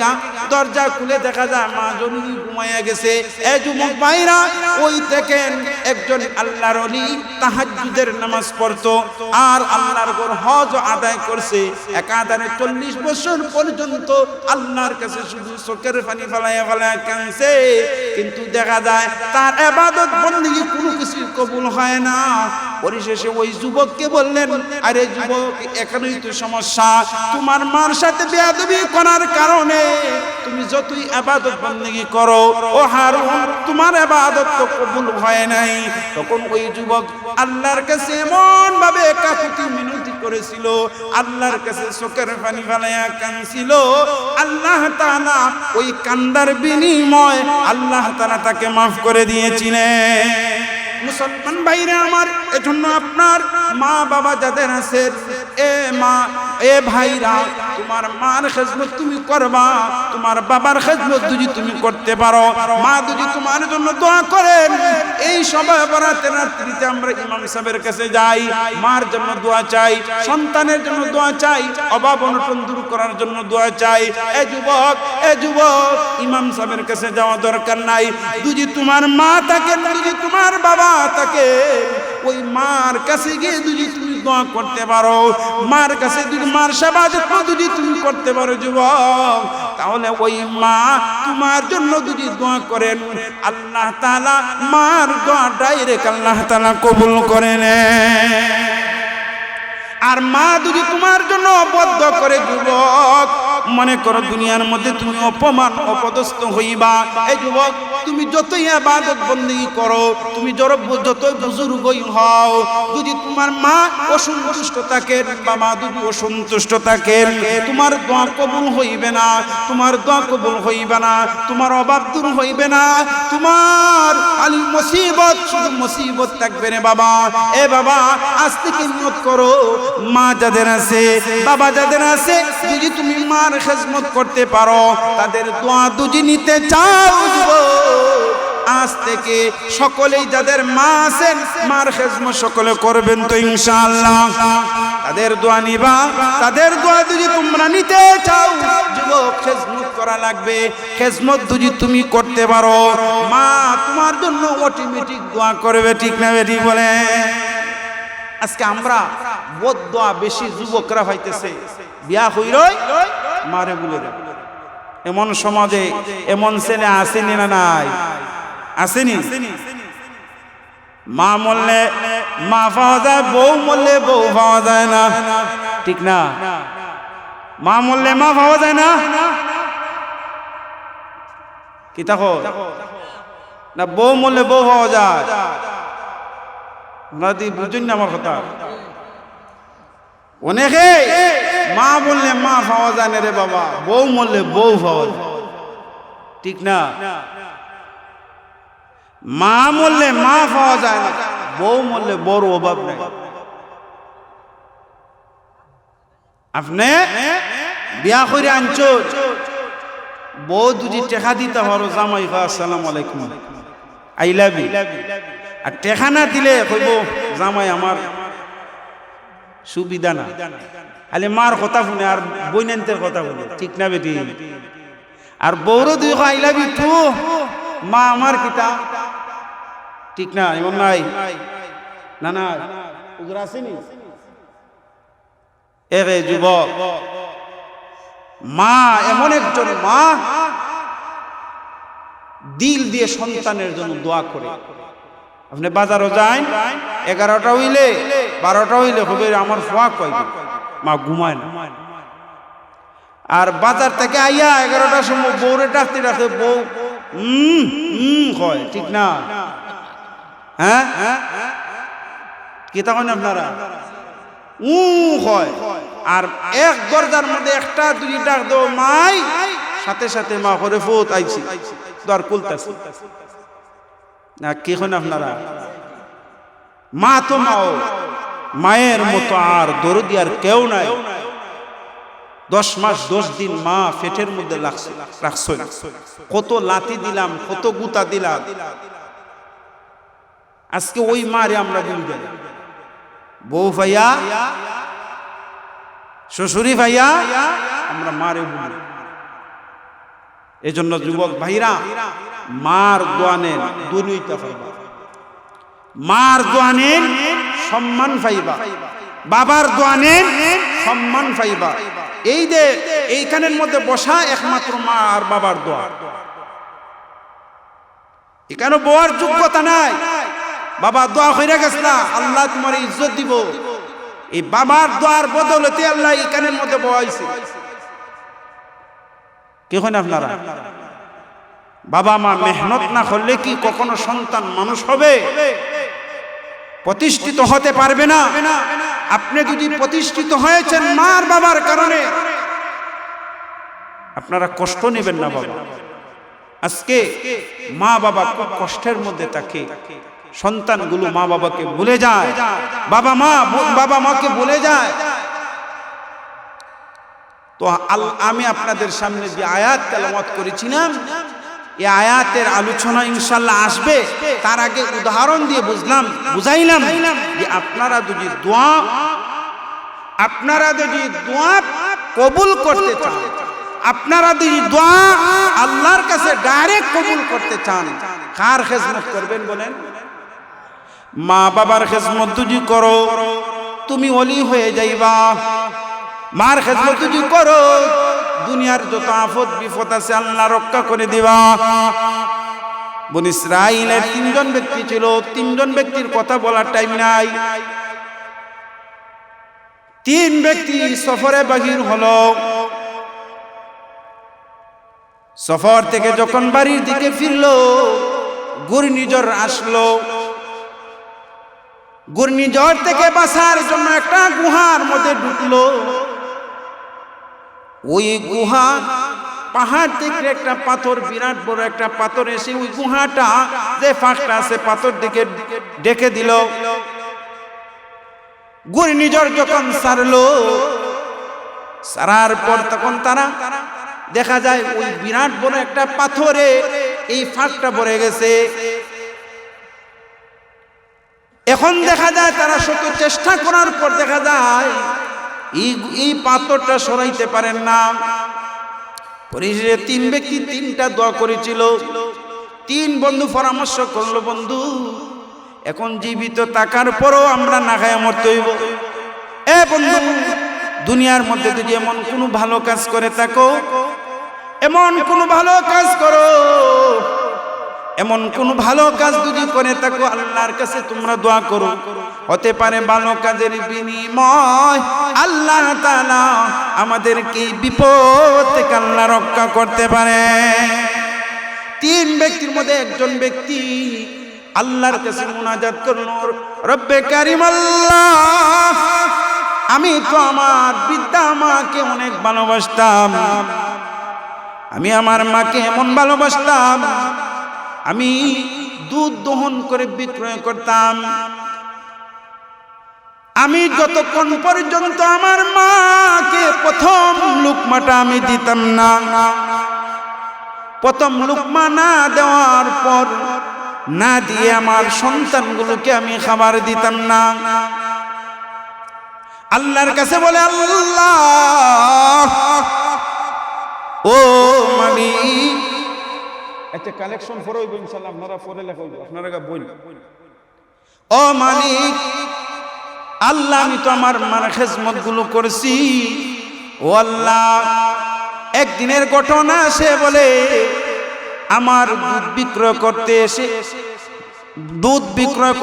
দরজা খুলে দেখা যায় মা জননী ঘুমাইয়া গেছে। এই যুবক ভাইরা, ওই দেখেন একজন আল্লাহর ওলি তাহাজ্জুদের নামাজ পড়তো আর আল্লাহর ঘর হজ আদায় করছে। একাধারে 40 বছর পর্যন্ত আল্লাহর কাছে শুধু চোখের পানি ফেলাইয়া কাঁদছে, কিন্তু দেখা যায় তার ইবাদত বন্দেগী কোনো কিছু কবুল হয় না। পরিশেষে ওই যুবককে বললেন, আরে যুবক, এখানেই তো সমস্যা, তোমার মার সাথে বেয়াদবি করার কারণে তুমি যতই ইবাদত বন্দেগী করো, ও হারুন, তোমার ইবাদত তো কবুল হয় নাই। তখন ওই যুবক আল্লাহর কাছে এমন ভাবে কাকুতি মিনতি করেছিল, আল্লাহর কাছে চোখের পানি ফেলাইয়া কাঁদছিল। আল্লাহ তাআলা ওই কান্দার বিনিময় আল্লাহ তাআলা তাকে মাফ করে দিয়েছিলেন। মুসলমান ভাইরা আমার, এজন্য আপনার মা বাবা যাদের আছেন, এ ভাইরা, তোমার মার খেদমত তুমি করবা, তোমার বাবার খেদমত যদি তুমি করতে পারো, মা যদি তোমার জন্য দোয়া করেন। এই সবাই বরাতের রাত্রিতে আমরা ইমাম সাহেবের কাছে যাই, মার জন্য দোয়া চাই, সন্তানের জন্য দোয়া চাই, অভাব অনটন দূর করার জন্য দোয়া চাই। এ যুবক, ইমাম সাহেবের কাছে যাওয়া দরকার নাই। যদি তোমার মা থাকে, যদি তোমার বাবা থাকে, ওই মার কাছে গিয়ে যদি তুমি দোয়া করতে পারো, মার কাছে যদি মার সেবা যদি তুমি করতে পারো যুবক, তাহলে ওই মা তোমার জন্য যদি দোয়া করেন, আল্লাহ তাআলা মার দোয়া ডাইরেক্ট আল্লাহ তাআলা কবুল করে নেন। আর মা যদি তোমার জন্য বদ্ধ করে যুবক, মনে করো দুনিয়ার মধ্যে তুমি অপমান অপদস্থ হইবা। এই যুবক, তুমি যতই ইবাদত বন্দেগী করো, তুমি যতই বুজুর্গই হও, যদি তোমার মা অসন্তুষ্ট থাকেন, বাবা যদি অসন্তুষ্ট থাকেন, তোমার দোয়া কবুল হইবে না, তোমার দোয়া কবুল হইবে না, তোমার অভাব দূর হইবে না, তোমার খালি মুসিবত, শুধু মুসিবত থাকবে রে বাবা। এ বাবা, আজ থেকে নিয়ত করো, মা যাদের আছে, বাবা যাদের আছে, যদি তুমি মার খেদমত করতে পারো, তাদের দোয়া যদি নিতে চাও, আজ থেকে সকলেই যাদের মা আছেন মার খেদমত সকলে করবেন তো ইনশাআল্লাহ। তাদের দোয়া নিবা, তাদের দোয়া যদি তোমরা নিতে চাও, যুবক খেদমত করা লাগবে। খেদমত যদি তুমি করতে পারো, মা তোমার জন্য অটোমেটিক দোয়া করবে, ঠিক না বেটি বলে? আজকে আমরা বদ দোয়া বেশি যুবকরা হইতেছে, বিয়া হইরই মারে বলে দেয়। এমন সমাজে এমন ছেলে আসেনি না নাই? আসেনি? মা মরলে মা পাওয়া যায়, বউ মরলে বউ পাওয়া যায় না, ঠিক না? মা মরলে মা পাওয়া যায় না, কি দেখো না? বউ মরলে বউ পাওয়া যায় না, বুঝুন না আমার কথা? অনেকে মা বললে মা পাওয়া যায় না রে বাবা, বউ মরলে বউ পাওয়া যায়, ঠিক না? মা মরলে মা পাওয়া যায় না, বউ মরলে বড় অভাব নেই। আপনি বিয়া করে আনছো, বউ যদি টেকা দিতে পারো, জামাই আসসালামু আলাইকুম, আই লাভ ইউ, আর টেকা না দিলে কইব জামাই আমার সুবিধা না, খালি মার কথা শুনে আর বইনান্তের কথা শুনে, ঠিক না বেটি? আর বউরও দুই আই লাভ ইউ টু, মা আমার কিতা, ঠিক না? এমন নাই না? না উগরা আসেনি? এরে যুবক, মা এমন একজন মা দিল দিয়ে সন্তানের জন্য দোয়া করে। আপনি বাজারও যান, 11টা হইলে 12টা হইলে হবে আমার ফোয়া কয়, মা ঘুমায় না। আর বাজার থেকে আইয়া 11টার সময় বউরে ডাকতে ডাকতে বউ হয়, ঠিক না? হ্যাঁ, কি তখন আপনারা হয়। আর এক দরজার মধ্যে একটা দুই ডাক দো মাই, সাথে সাথে মা করে ফুত আইছি, দর কুলতাছি না, কি হন আপনারা? মা তো মাও, মায়ের মতো আর দরদি আর কেউ নাই। 10 মাস 10 দিন মা পেটের মধ্যে রাখছ, কত লাথি দিলাম, কত গুতা দিলাম। আজকে ওই মারে আমরা ভুলে যাই। বউ ভাইয়া, শ্বশুরি ভাইয়া, আমরা মারে ভুলি। এজন্য যুবক ভাইরা, মার দোয়া নেন, দুর্নীতি পাইবা। মার দোয়া নেন, সম্মান পাইবা। বাবার দোয়া নেন, সম্মান পাইবা। এই যে এইখানের মধ্যে বসা একমাত্র মা আর বাবার দোয়া। এখানে বউয়ার যোগ্যতা নাই, বাবা দোয়া হইরা গেছ না, আল্লাহ তোমার ইজ্জত দিব। এই বাবার দোয়ার বদলতে আল্লাহ এখানের মধ্যে বসাইছে। কি হয় আপনারা? বাবা মা মেহনত না করলে কি কখনো সন্তান মানুষ হবে? প্রতিষ্ঠিত হতে পারবে না। আপনি যদি প্রতিষ্ঠিত হয়েছেন মার বাবার কারণে, আপনারা কষ্ট নেবেন না বাবা। আজকে মা বাবা খুব কষ্টের মধ্যে থাকে, সন্তানগুলো মা বাবাকে ভুলে যায়, বাবা মাকে ভুলে যায়। তো আমি আপনাদের সামনে যে আয়াত তেলাওয়াত করেছিলাম, এই আয়াতের আলোচনা ইনশাআল্লাহ আসবে। তার আগে উদাহরণ দিয়ে বুঝাইলাম যে আপনারা যদি দোয়া কবুল করতে চান, আপনারা যদি দোয়া আল্লাহর কাছে ডাইরেক্ট কবুল করতে চান, কার খেদমত করবেন বলেন? মা বাবার খেদমত যদি করো, তুমি ওলি হয়ে যাইবা। মার খেদমত যদি করো, দুনিয়ার যত আফত বিপদ আছে আল্লাহ রক্ষা করে দিবা। বনি ইসরাইলের 3 জন ব্যক্তি ছিল, 3 জন ব্যক্তির কথা বলার টাইম নাই। 3 ব্যক্তি সফরে বাহির হলো, সফর থেকে যখন বাড়ির দিকে ফিরলো, ঘূর্ণিঝড় আসলো। ঘূর্ণিঝড় থেকে বাঁচার জন্য একটা গুহার মধ্যে ঢুকলো। ওই গুহা পাহাড় থেকে একটা পাথর, বিরাট বড় একটা পাথর এসে ওই গুহাটা যে ফাঁকটা আছে পাথর দিকে ঢেকে দিল। ঘূর্ণিঝড় যখন ছাড়লো, ছাড়ার পর তখন তারা দেখা যায় ওই বিরাট বড় একটা পাথরে এই ফাঁকটা ভরে গেছে। এখন দেখা যায় তারা শত চেষ্টা করার পর দেখা যায় এই পাথরটা সরাইতে পারেন না। পরিশেষে 3 ব্যক্তি 3টা দোয়া করেছিল। 3 বন্ধু পরামর্শ করলো, বন্ধু এখন জীবিত থাকার পরও আমরা না খায় মরতে হইব। এ বন্ধু, দুনিয়ার মধ্যে যদি এমন কোনো ভালো কাজ করে থাকো, এমন কোনো ভালো কাজ করো, এমন কোন ভালো কাজ যদি করে থাকো আল্লাহর কাছে তোমরা দোয়া করো। হতে পারে ভালো কাজের বিনিময় আল্লাহ তাআলা আমাদেরকে বিপদ থেকে আল্লাহ রক্ষা করতে পারে। 3 ব্যক্তির মধ্যে একজন ব্যক্তি আল্লাহর কাছে মুনাজাত করল, রব্বে কারিম আল্লাহ, আমি তো আমার বৃদ্ধা মাকে অনেক ভালোবাসতাম, আমি আমার মাকে এমন ভালোবাসতাম, আমি দুধ দহন করে বিক্রয় করতাম। আমি যতক্ষণ পর্যন্ত আমার মাকে প্রথম লুকমাটা আমি দিতাম না, প্রথম লুকমা না দেওয়ার পর না দিয়ে আমার সন্তানগুলোকে আমি খাবার দিতাম না। আল্লাহর কাছে বলে, আল্লাহ ও মালিক, আচ্ছা কালেকশন ফর হইব ইনশাআল্লাহ, আপনারা পরে লেখা হইব, আপনারা বই। ও মালিক আল্লাহ, আমি তো আমার মার খেজমত গুলো করছি, ও আল্লাহ একদিনের ঘটনা, সে বলে আমার দুধ বিক্রয় করতে এসে দুধ বিক্রয়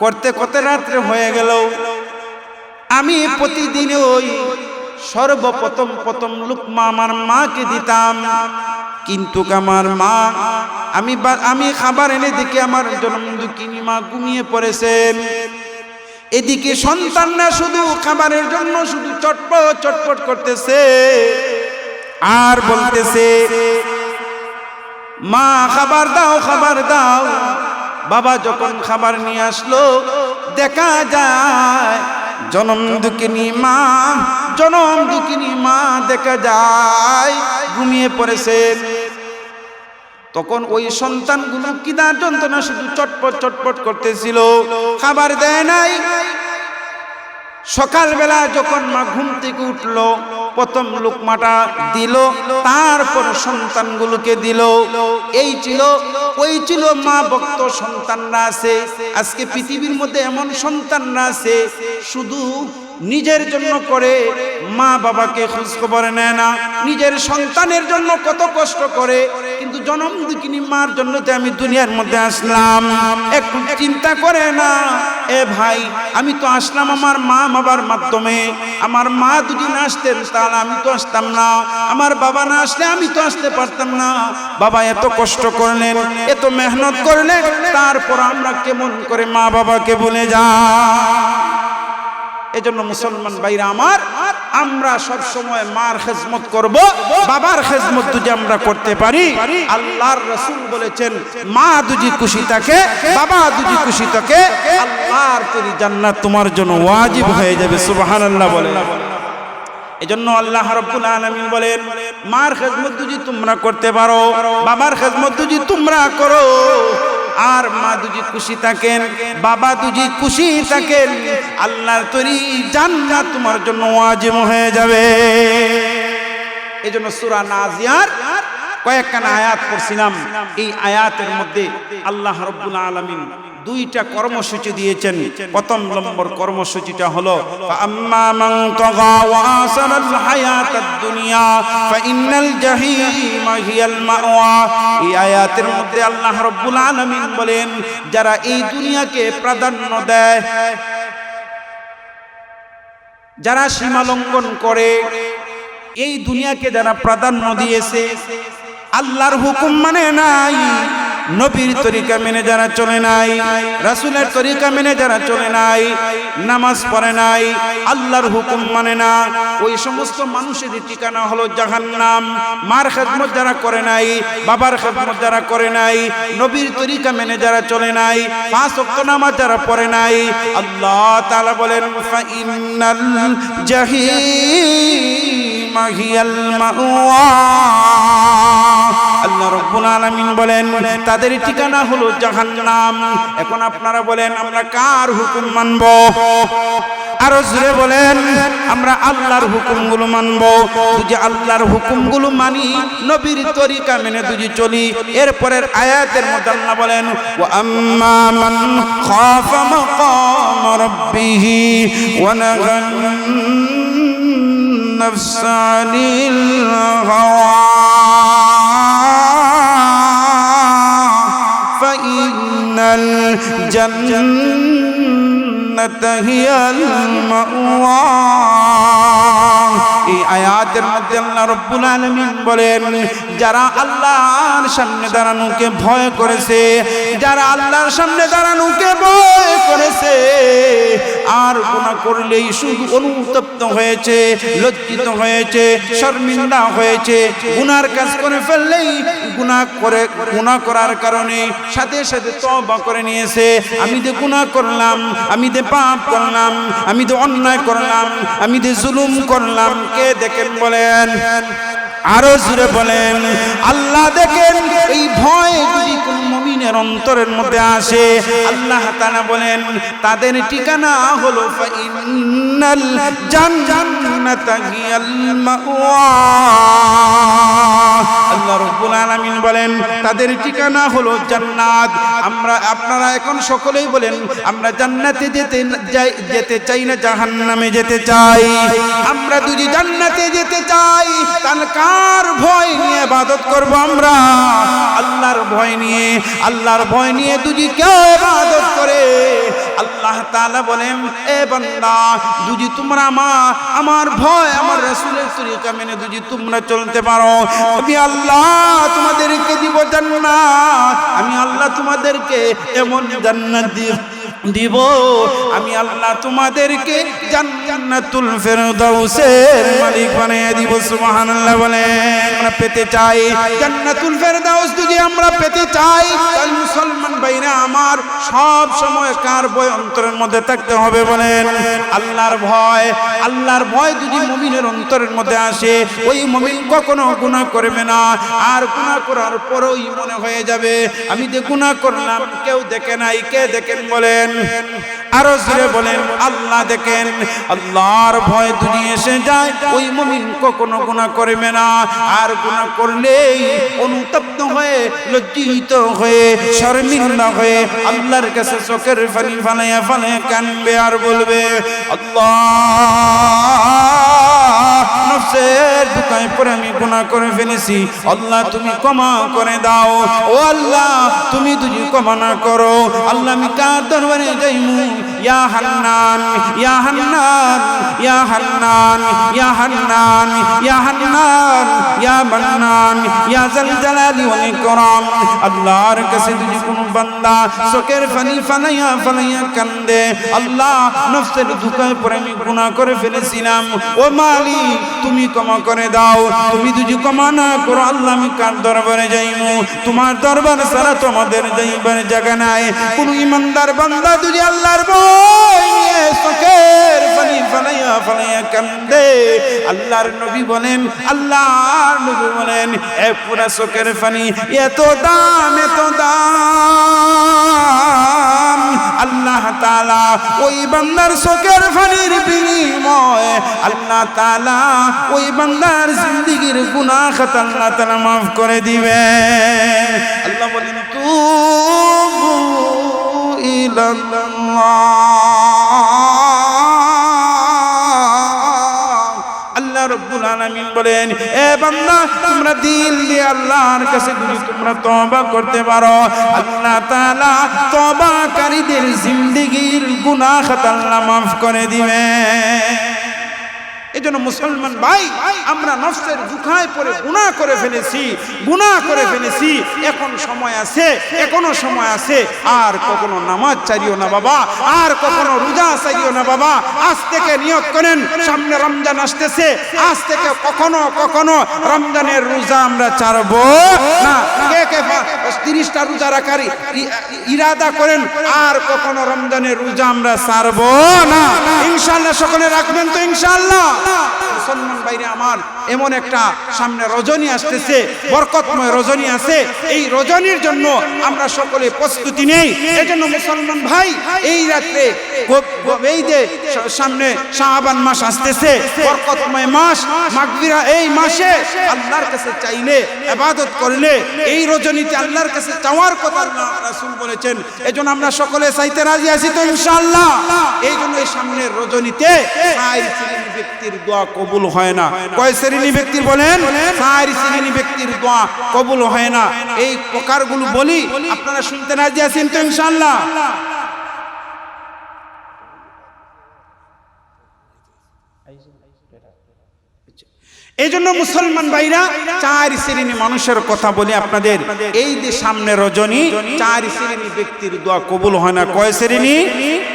করতে করতে রাত্রে হয়ে গেল। আমি প্রতিদিন ওই সর্বপ্রথম লুকমা আমার মাকে দিতাম, কিন্তু আমার মা আমি খাবার এনে দেখি আমার জনমদুঃখিনী মা ঘুমিয়ে পড়েছেন। এদিকে সন্তানরা শুধু খাবারের জন্য শুধু চটপট চটপট করতেছে আর বলতেছে, মা খাবার দাও, খাবার দাও। বাবা যখন খাবার নিয়ে আসলো, দেখা যায় জনম দুঃখিনী মা দেখা যায় ঘুমিয়ে পড়েছেন। তখন ওই সন্তানগুলো কিদার যন্ত্রণা শুধু চটপট চটপট করতেছিল, খাবার দেয় নাই। সকালবেলা যখন মা ঘুম থেকে উঠলো, প্রথম লুকমাটা দিল, তারপর সন্তানগুলোকে দিল। ওই ছিল মা ভক্ত সন্তানরা আছে। আজকে পৃথিবীর মধ্যে এমন সন্তানরা আছে শুধু নিজের জন্য করে, মা বাবাকে খোঁজ খবর নেয় না। নিজের সন্তানের জন্য কত কষ্ট করে, কিন্তু জনম দুঃখিনী মার জন্য তো আমি দুনিয়ার মধ্যে আসলাম, একটু চিন্তা করে না। এ ভাই, আমি তো আসলাম আমার মা বাবার মাধ্যমে। আমার মা যদি না আসতেন তাহলে আমি তো আসতাম না, আমার বাবা না আসলে আমি তো আসতে পারতাম না। বাবা এত কষ্ট করলেন, এত মেহনত করলেন, তারপর আমরা কেমন করে মা বাবাকে ভুলে যাই? এজন্য মুসলমান ভাইরা আমার, আমরা সব সময় মার খেজমত করব, বাবার খেজমত যদি আমরা করতে পারি, আল্লাহর রাসূল বলেছেন মা যদি খুশি থাকে, বাবা যদি খুশি থাকে, আল্লাহর তৈরি জান্নাত তোমার জন্য ওয়াজিব হয়ে যাবে। সুবহানাল্লাহ বলে। এজন্য আল্লাহ রাব্বুল আলামিন বলেন, মার খেজমত যদি তোমরা করতে পারো, বাবার খেজমত যদি তোমরা করো, আর মা যদি খুশি থাকেন, বাবা যদি খুশি থাকেন, আল্লাহর তৈরি জান্নাত তোমার জন্য ওয়াজিব হয়ে যাবে। এজন্য সূরা নাজিয়ার কয়েকখানা আয়াত পড়ছিলাম। এই আয়াতের মধ্যে আল্লাহ রাব্বুল আলামিন 2টা কর্মসূচি দিয়েছেন। প্রথম নম্বর কর্মসূচিটা হলো আম্মা মান তাগা ওয়া আসারাল হায়াতাদ দুনিয়া ফাইনাল জাহিমা হিয়াল মাওয়া। এই আয়াতের মধ্যে আল্লাহ রাব্বুল আলামিন বলেন, যারা এই দুনিয়াকে প্রাধান্য দেয়, যারা সীমা লঙ্ঘন করে, এই দুনিয়াকে যারা প্রাধান্য দিয়েছে, আল্লাহর হুকুম মানে নাই, নবীর তরিকা মেনে যারা চলে নাই, রাসূলের তরিকা মেনে যারা চলে নাই, নামাজ পড়ে নাই, আল্লাহর হুকুম মানে না, ওই সমস্ত মানুষের ঠিকানা হলো জাহান্নাম। মার খেদমত যারা করে নাই, বাবার খেদমত যারা করে নাই, নবীর তরিকা মেনে যারা চলে নাই, পাঁচ ওয়াক্ত নামাজ যারা পড়ে নাই, আল্লাহ তাআলা বলেন ফাইন্নাল জাহিমা হিয়াল মাওয়া। আল্লাহ রাব্বুল আলামিন বলেন তাদের ঠিকানা হলো জাহান্নাম। এখন আপনারা বলেন আমরা কার হুকুম মানব? আরো জোরে বলেন আমরা আল্লাহর হুকুমগুলো মানব। যদি আল্লাহর হুকুমগুলো মানি, নবীর তরিকা মেনে যদি চলি, এরপরের আয়াতের মধ্যে আল্লাহ বলেন ওয়া আম্মা মান খাফা মাকাম রাব্বিহি ওয়া নাহান নাফসা আনিল হাওয়া ফাইন্নাল জান্নাতা হিয়াল মাওয়া। এই আয়াতের মধ্যে আল্লাহ রাব্বুল আলামিন বলেন যারা আল্লাহর সামনে দাঁড়ানোকে ভয় করেছে, যারা আল্লাহর সামনে দাঁড়ানোকে ভয় করেছে, আর গুনাহ করলেই শুধু অনুতপ্ত হয়েছে, লজ্জিত হয়েছে, শর্মিন্দা হয়েছে, গুনার কাজ করে ফেললেই গুনাহ করার কারণে সাথে সাথে তওবা করে নিয়েছে, আমি যে গুনাহ করলাম, আমি যে পাপ করলাম, আমি যে অন্যায় করলাম, আমি যে জুলুম করলাম, কে দেখেন বলেন? আরো জোরে বলেন আল্লাহ দেখেন। এই ভয় যদি কোন মুমিনের অন্তরের মধ্যে আসে, আল্লাহ তাআলা বলেন তাদের ঠিকানা হলো ফাইন্নাল জান্নাতা হিয়াল মাওয়া। আল্লাহ রাব্বুল আলামিন বলেন তাদের ঠিকানা হলো জান্নাত। আমরা আপনারা এখন সকলেই বলেন আমরা জান্নাতে যেতে চাই না জাহান্নামে যেতে চাই? আমরা যদি জান্নাতে যেতে চাই তাহলে কার ভয় নিয়ে ইবাদত করব? আমরা আল্লাহর ভয় নিয়ে। আল্লাহর ভয় নিয়ে যদি কেউ ইবাদত করে, আল্লাহ তাআলা বলেন এ বান্দা যদি তোমরা আমার ভয়, আমার রাসূলের তরিকা মেনে যদি তোমরা চলতে পারো, আমি আল্লাহ তোমাদেরকে দিব জান্নাত। আমি আল্লাহ তোমাদেরকে এমন জান্নাত দিব, আমি আল্লাহ তোমাদেরকে জান্নাতুল ফেরদাউসের মালিক বানিয়ে দিব। সুবহানাল্লাহ বলেন। আমরা পেতে চাই জান্নাতুল ফেরদাউস। যদি আমরা পেতে চাই তাহলে মুসলমান ভাইরা আমার সব সময় কার ভয় অন্তরের মধ্যে থাকতে হবে বলেন? আল্লাহর ভয়। আল্লাহর ভয় যদি মুমিনের অন্তরের মধ্যে আসে, ওই মুমিন কখনো গুনাহ করবে না। আর গুনাহ করার পরেই মনে হয়ে যাবে আমি যে গুনাহ করলাম কেউ দেখে নাই। কে দেখেন বলেন? আরো জোরে বলেন আল্লাহ দেখেন। আল্লাহর ভয় যদি এসে যায়, ওই মুমিন কখনো গুনাহ করবে না। আর গুনাহ করলেই অনুতপ্ত হয়ে, লজ্জিত হয়ে, শর্মিন্দা হয়ে আল্লাহর কাছে চোখের পানি ফালাইয়া ফালাইয়া কাঁদবে আর বলবে আল্লাহ নফসের দুকায় পরে আমি গুনাহ করে ফেলেছি, আল্লাহ তুমি ক্ষমা করে দাও। ও আল্লাহ তুমি যদি ক্ষমা না করো, আল্লাহ আমি কার দরবারে যাইমু? ইয়া হান্নান, ইয়া হান্নান, ইয়া হান্নান, ইয়া হান্নান, ইয়া হান্নান, ইয়া মান্নান, ইয়া জাল জালালি ওয়াল ইকরাম। আল্লাহর কাছে যদি কোনো বান্দা চোখের পানি ফালাইয়া ফালাইয়া কান্দে, আল্লাহ নফসের দুকায় পরে আমি গুনাহ করে ফেলেছিলাম, ও মালিক তুমি ক্ষমা করে দাও। তুমি যদি ক্ষমা না করো, আল্লাহ আমি কার দরবারে যাইমু? তোমার দরবার ছাড়া তো আমাদের যাইবার জায়গা নাই। কোন ইমানদার বান্দা যদি আল্লাহর ভয় নিয়ে চোখের পানি ফালাইয়া ফালাইয়া কান্দে, আল্লাহর নবী বলেন, আল্লাহর নবী বলেন এ পুরা চোখের পানি এত দাম, এত দাম। আল্লাহ তাআলা ওই বান্দার চোখের পানির বিনিময়ে আল্লাহ তাআলা ওই বান্দার জিন্দেগীর গুনাহ খাতা আল্লাহ তাআলা মাফ করে দিবে। আল্লাহ বলেন তুবু ইলাল্লাহ। আল্লাহ রাব্বুল আলামিন বলেন এ বান্দা তোমরা দিল দিয়ে আল্লাহর কাছে যদি তোমরা তওবা করতে পারো, আল্লাহ তাআলা তওবাকারীদের জিন্দেগীর গুনাহ খাতা আল্লাহ মাফ করে দিবে। এজন্য মুসলমান ভাই, আমরা নফসের দুখায় পড়ে গুনাহ করে ফেলেছি। এখন সময় আছে, এখনো সময় আছে। আর কখনো নামাজ ছাড়িও না বাবা, আর কখনো রোজা ছাড়িও না বাবা। আজ থেকে নিয়ত করেন, সামনে রমজান আসতেছে, আজ থেকে কখনো রমজানের রোজা আমরা ছাড়বো না। কে 30টা রোজা রাখার ইরাদা করেন, আর কখনো রমজানের রোজা আমরা ছাড়বো না। ইনশাআল্লাহ সকলে রাখবেন তো ইনশাআল্লাহ? মুসলমান ভাইরে আমার, এমন একটা সামনে রজনী আসতেছে, বরকতময় রজনী আছে। এই রজনীর জন্য আমরা সকলে প্রস্তুতি নেই। এজন্য মুসলমান ভাই, এই রাত্রে এই যে সামনে শাবান মাস আসতেছে, বরকতময় মাস, মাগফিরা, এই মাসে আল্লাহর কাছে চাইলে, ইবাদত করলে, এই রজনীতে আল্লাহর কাছে চাওয়ার কথা আল্লাহ রাসূল বলেছেন। এজন্য আমরা সকলে চাইতে রাজি আছি তো ইনশাআল্লাহ? এই জন্য এই সামনের রজনীতে 4 শ্রেণীর ব্যক্তির দোয়া কবুল হয় না। কয় শ্রেণী ব্যক্তির বলেন? 4 শ্রেণী ব্যক্তির দোয়া কবুল হয় না। এই প্রকারগুলো বলি, আপনারা শুনতে রাজি আছেন তো ইনশাআল্লাহ? এই জন্য মুসলমান ভাইরা, 4 শ্রেণী মানুষের কথা বলি আপনাদের। এই যে সামনে রজনী, 4 শ্রেণী ব্যক্তির দোয়া কবুল হয় না। কয় শ্রেণী?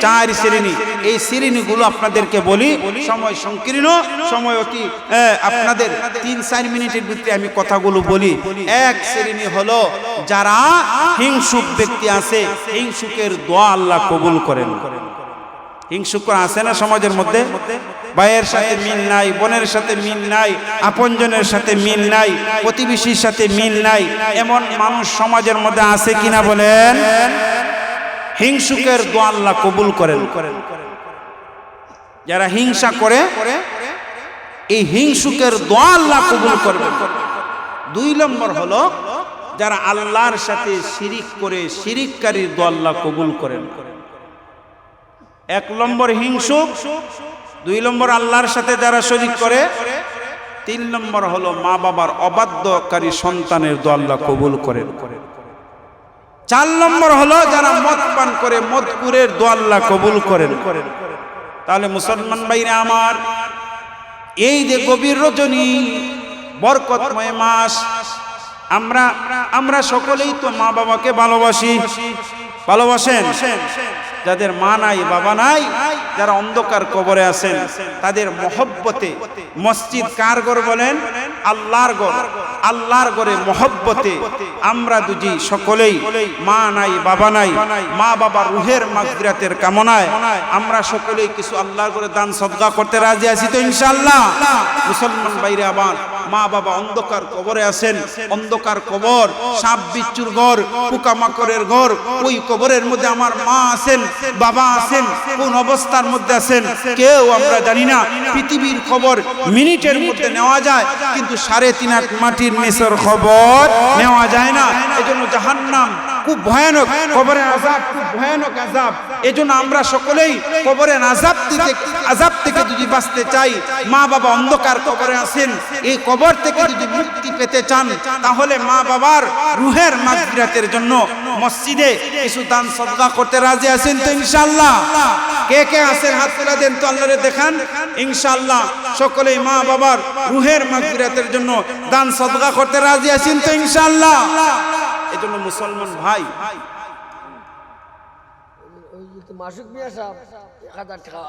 4 শ্রেণী। এই শ্রেণীগুলো আপনাদেরকে বলি, সময় সংকীর্ণ, সময় অতি, আপনাদের 3-4 মিনিটের ভিতরে আমি কথাগুলো বলি। এক শ্রেণী হলো যারা হিংসুক ব্যক্তি আছে, হিংসুকের দোয়া আল্লাহ কবুল করেন। হিংসুক আছে না সমাজের মধ্যে? ভাইয়ের সাথে মিল নাই, বোনের সাথে মিল নাই, আপনজনের সাথে মিল নাই, প্রতিবেশীর সাথে মিল নাই, এমন মানুষ সমাজের মধ্যে আছে কিনা বলেন? হিংসুকের দোয়া আল্লাহ কবুল করেন। যারা হিংসা করে, এই হিংসুকের দোয়া আল্লাহ কবুল করবেন। 2 নম্বর হলো যারা আল্লাহর সাথে শিরিক করে, শিরিককারীর দোয়া আল্লাহ কবুল করেন। 1 নম্বর হিংসুক, 2 নম্বর আল্লাহর সাথে যারা শরীক করে, 3 নম্বর হলো মা বাবার অবাধ্যকারী সন্তানের দোয়া আল্লাহ কবুল করেন। 4 নম্বর হলো যারা মদ পান করে, মদকুরের দোয়া আল্লাহ কবুল করেন। তাহলে মুসলমান ভাইরা আমার, এই যে গভীর রজনী, বরকতময় মাস, আমরা সকলেই তো মা বাবাকে ভালোবাসেন। যাদের মা নাই, বাবা নাই, যারা অন্ধকার কবরে আছেন, তাদের মহব্বতে মসজিদ কার ঘর বলেন? আল্লাহর ঘর। আল্লাহর ঘরে মহব্বতে আমরা দুজি সকলেই, মা নাই, বাবা নাই, মা বাবার রুহের মাগফিরাতের কামনায় আমরা সকলেই কিছু আল্লাহর ঘরে দান সদকা করতে রাজি আছি তো ইনশাআল্লাহ? মুসলমান ভাইরা আবার, মা বাবা অন্ধকার কবরে আছেন, অন্ধকার কবর, সাপ বিচ্ছুর ঘর, পোকামাকড়ের ঘর। ওই কবরের মধ্যে আমার মা আছেন, বাবা আছেন, কোন অবস্থার মধ্যে আছেন কেউ আমরা জানি না। পৃথিবীর খবর মিনিটের মধ্যে নেওয়া যায়, কিন্তু 3.5 হাত মাটির নিচের খবর নেওয়া যায় না। এজন্য জাহান্নাম খুব ভয়ানক, কবরের আযাব খুব ভয়ানক আযাব। এজন্য আমরা সকলেই কবরের আযাব থেকে যদি বাঁচতে চাই, মা বাবা অন্ধকার কবরে আছেন, এই কবর থেকে যদি মুক্তি পেতে চান, তাহলে মা বাবার রুহের মাগফিরাতের জন্য মসজিদে কিছু দান সদকা করতে রাজি আছেন তো ইনশাআল্লাহ? কে কে আছেন হাত তুলে দেন তো, আল্লাহরে দেখান। ইনশাআল্লাহ সকলেই মা বাবার রুহের মাগফিরাতের জন্য দান সদকা করতে রাজি আছেন তো ইনশাআল্লাহ? এজন্য মুসলমান ভাই, মাসুক মিয়া সাহেব 1000 টাকা